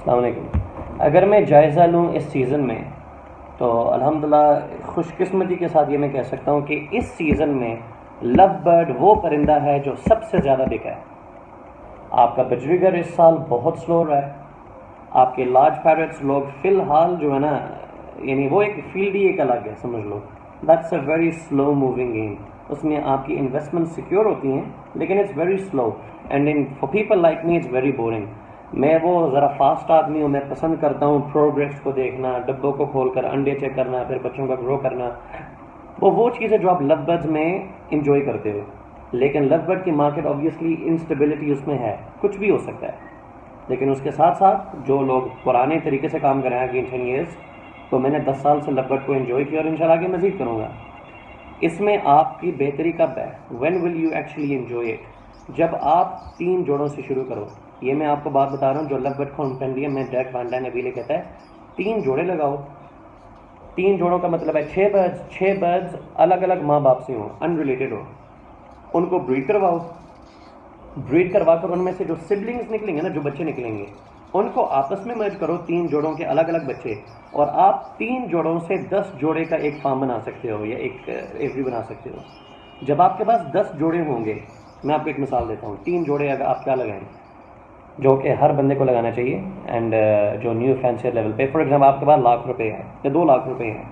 अस्सलाम वालेकुम। अगर मैं जायज़ा लूँ इस सीज़न में तो अल्हम्दुलिल्लाह खुशकिस्मती के साथ ये मैं कह सकता हूँ कि इस सीज़न में लव बर्ड वो परिंदा है जो सबसे ज़्यादा बिका है। आपका बजरीगर इस साल बहुत स्लो रहा है। आपके लार्ज पैरेट्स लोग फ़िलहाल जो है ना, यानी वो एक फील्ड ही एक अलग है, समझ लो। That's a very slow moving game. उसमें आपकी इन्वेस्टमेंट सिक्योर होती हैं लेकिन it's very slow and in for people like me it's very boring. मैं वो ज़रा फास्ट आदमी हूँ, मैं पसंद करता हूँ प्रोग्रेस को देखना, डब्बों को खोलकर अंडे चेक करना, फिर बच्चों का ग्रो करना। वो चीज़ है जो आप लव बर्ड्स में इंजॉय करते हो। लेकिन लव बर्ड की मार्केट ऑब्वियसली इंस्टेबिलिटी उसमें है, कुछ भी हो सकता है। लेकिन उसके साथ साथ जो लोग पुराने तरीके से काम कर रहे हैं अगेन 10 ईयर्स, तो मैंने 10 साल से लव बर्ड को एंजॉय किया और इंशाल्लाह आगे मज़ीद करूँगा। इसमें आपकी बेहतरी कब है? When will you actually enjoy it? जब आप 3 जोड़ों से शुरू करो। ये मैं आपको बात बता रहा हूँ जो लव बर्ड कॉम्पेंडियम में डैक वान डाइन अभी कहता है 3 जोड़े लगाओ। 3 जोड़ों का मतलब है 6 बर्ड्स अलग अलग माँ बाप से हों, अनरिलेटेड हो। उनको ब्रीड करवाओ। ब्रीड करवा कर उनमें से जो सिबलिंग्स निकलेंगे ना, जो बच्चे निकलेंगे, उनको आपस में मर्ज करो, 3 जोड़ों के अलग अलग बच्चे, और आप 3 जोड़ों से 10 जोड़े का एक फार्म बना सकते हो या एक एवरी बना सकते हो। जब आपके पास 10 जोड़े होंगे, मैं आपको एक मिसाल देता हूँ, 3 जोड़े अगर आप क्या लगाएं जो कि हर बंदे को लगाना चाहिए एंड जो न्यू फैंसियर लेवल पे, फॉर एग्जाम्पल आपके पास ₹1,00,000 है या ₹2,00,000 है,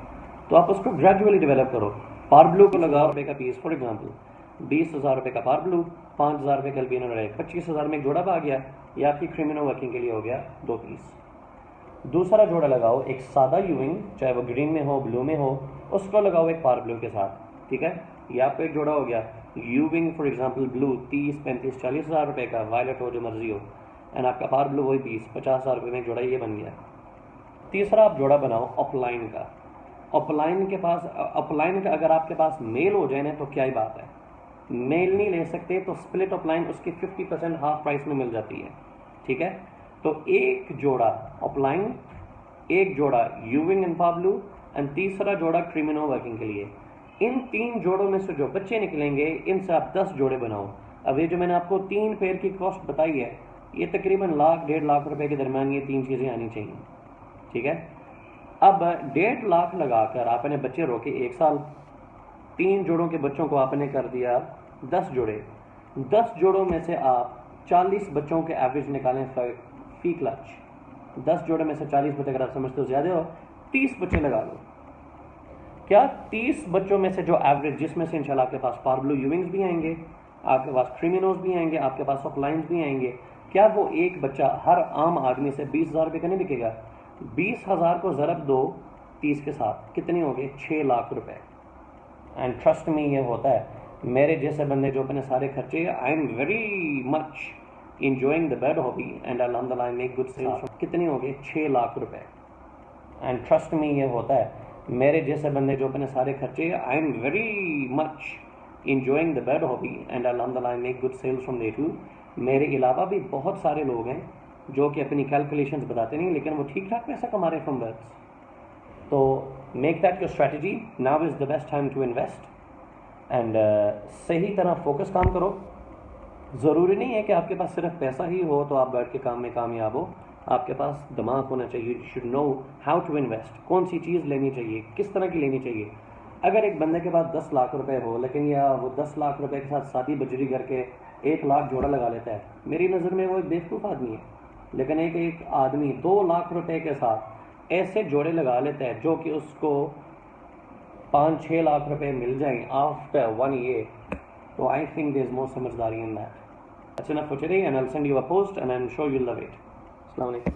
तो आप उसको ग्रेजुअली डेवलप करो। पार ब्लू को लगाओ रुपये का पीस, फॉर एग्जाम्पल ₹20,000 का पार ब्लू, ₹5,000 का अल्बिनो रेड, 25,000 में एक जोड़ा आ गया। ये आपकी क्रिमिनो वर्किंग के लिए हो गया 2 पीस। दूसरा जोड़ा लगाओ एक सादा यूविंग, चाहे वो ग्रीन में हो ब्लू में हो, उसको लगाओ एक पार ब्लू के साथ, ठीक है। ये आपको एक जोड़ा हो गया। यूविंग फॉर एग्जांपल ब्लू 30, 35, ₹40,000 का, वायलेट हो जो मर्जी हो, एंड आपका पार ब्लू वही 20, ₹50,000 में एक जोड़ा ये बन गया। तीसरा आप जोड़ा बनाओ अपलाइन का। अपलाइन का अगर आपके पास मेल हो जाए ना तो क्या ही बात है। मेल नहीं ले सकते तो स्प्लिट अपलाइन उसकी 50% हाफ प्राइस में मिल जाती है, ठीक है। तो एक जोड़ा अपलाइन, एक जोड़ा यूविंग एंड पाब्लू, एंड तीसरा जोड़ा क्रिमिनो वर्किंग के लिए। इन 3 जोड़ों में से जो बच्चे निकलेंगे इनसे आप 10 जोड़े बनाओ। अब ये जो मैंने आपको 3 पेयर की कॉस्ट बताई है, ये तकरीबन लाख 1.5 लाख रुपए के दरमियान ये 3 चीज़ें आनी चाहिए, ठीक है। अब 1.5 लाख लगाकर आपने बच्चे रोके 1 साल, 3 जोड़ों के बच्चों को आपने कर दिया 10 जोड़े। 10 जोड़ों में से आप 40 बच्चों के एवरेज निकालें फी क्लच। 10 जोड़े में से 40 बच्चे अगर आप समझते हो ज़्यादा हो, 30 बच्चे लगा लो। क्या 30 बच्चों में से जो एवरेज, जिसमें से इंशाल्लाह आपके पास पार ब्लू यूविंग्स भी आएंगे, आपके पास क्रिमिनोज भी आएंगे, आपके पास अपलाइंस भी आएंगे, क्या वो एक बच्चा हर आम आदमी से ₹20,000 का नहीं बिकेगा? 20,000 को ज़रब दो 30 के साथ, कितने हो गए? 6 लाख रुपए। एंड ट्रस्ट मी, ये होता है। मेरे जैसे बंदे जो अपने सारे खर्चे, I am very much enjoying the bad hobby and अल्हम्दुलिल्लाह आई मेक गुड सेल्स। कितने हो गए? 6 लाख रुपए। एंड ट्रस्ट मी, ये होता है। मेरे जैसे बंदे जो अपने सारे खर्चे, I am very much enjoying the bad hobby and अल्हम्दुलिल्लाह I make good sales from day to. मेरे अलावा भी बहुत सारे लोग हैं जो कि अपनी कैलकुलेशंस बताते नहीं, लेकिन वो ठीक ठाक पैसा कमा रहे हैं फ्रॉम बर्ड्स। तो make that your strategy. Now is the best time to invest and सही तरह फोकस काम करो। ज़रूरी नहीं है कि आपके पास सिर्फ पैसा ही हो तो आप बर्ड के काम में कामयाब हो। आपके पास दिमाग होना चाहिए। You should know how to invest, कौन सी चीज़ लेनी चाहिए, किस तरह की लेनी चाहिए। अगर एक बंदे के पास 10 लाख रुपए हो, लेकिन या वो 10 लाख रुपए के साथ शादी बजरी करके 1 लाख जोड़ा लगा लेता है, मेरी नज़र में वो एक बेवकूफ़ आदमी है। लेकिन एक आदमी 2 लाख रुपए के साथ ऐसे जोड़े लगा लेता है जो कि उसको 5-6 लाख रुपए मिल जाएं आफ्टर 1 ईयर, तो I think there is more समझदारी in that. That's enough for today, and I'll send you a post and I'm sure you'll love it. Assalamu alaikum.